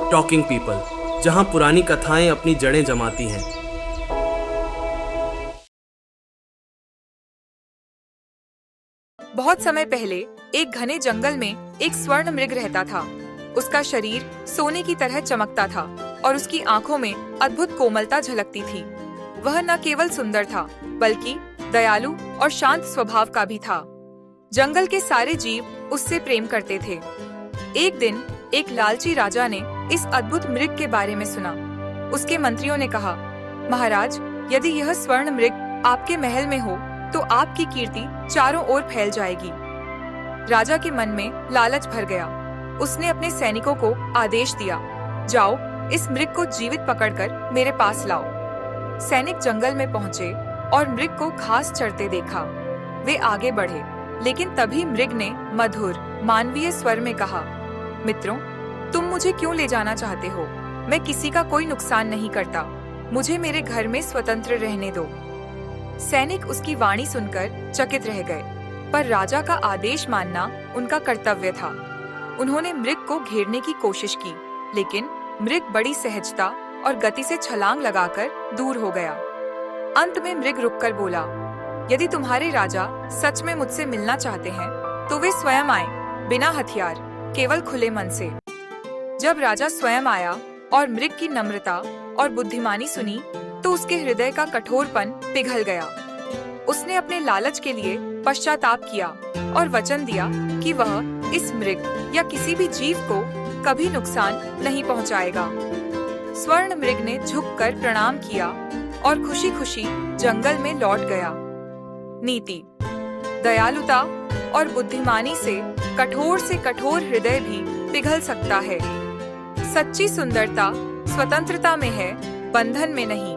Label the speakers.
Speaker 1: Talking people, जहां पुरानी कथाएं अपनी जड़ें जमाती हैं।
Speaker 2: बहुत समय पहले एक घने जंगल में एक स्वर्ण मृग रहता था। उसका शरीर सोने की तरह चमकता था और उसकी आंखों में अद्भुत कोमलता झलकती थी। वह न केवल सुंदर था, बल्कि दयालु और शांत स्वभाव का भी था। जंगल के सारे जीव उससे प्रेम करते थे। एक दिन एक लालची राजा ने इस अद्भुत मृग के बारे में सुना। उसके मंत्रियों ने कहा, महाराज, यदि यह स्वर्ण मृग आपके महल में हो तो आपकी कीर्ति चारों ओर फैल जाएगी। राजा के मन में लालच भर गया। उसने अपने सैनिकों को आदेश दिया, जाओ, इस मृग को जीवित पकड़कर मेरे पास लाओ। सैनिक जंगल में पहुंचे और मृग को घास चरते देखा। वे आगे बढ़े, लेकिन तभी मृग ने मधुर मानवीय स्वर में कहा, मित्रों, तुम मुझे क्यों ले जाना चाहते हो? मैं किसी का कोई नुकसान नहीं करता। मुझे मेरे घर में स्वतंत्र रहने दो। सैनिक उसकी वाणी सुनकर चकित रह गए, पर राजा का आदेश मानना उनका कर्तव्य था। उन्होंने मृग को घेरने की कोशिश की, लेकिन मृग बड़ी सहजता और गति से छलांग लगाकर दूर हो गया। अंत में मृग रुककर बोला, यदि तुम्हारे राजा सच में मुझसे मिलना चाहते हैं तो वे स्वयं आए, बिना हथियार, केवल खुले मन से। जब राजा स्वयं आया और मृग की नम्रता और बुद्धिमानी सुनी तो उसके हृदय का कठोरपन पिघल गया। उसने अपने लालच के लिए पश्चाताप किया और वचन दिया कि वह इस मृग या किसी भी जीव को कभी नुकसान नहीं पहुंचाएगा। स्वर्ण मृग ने झुककर प्रणाम किया और खुशी खुशी जंगल में लौट गया। नीति: दयालुता और बुद्धिमानी से कठोर हृदय भी पिघल सकता है। सच्ची सुंदरता स्वतंत्रता में है, बंधन में नहीं।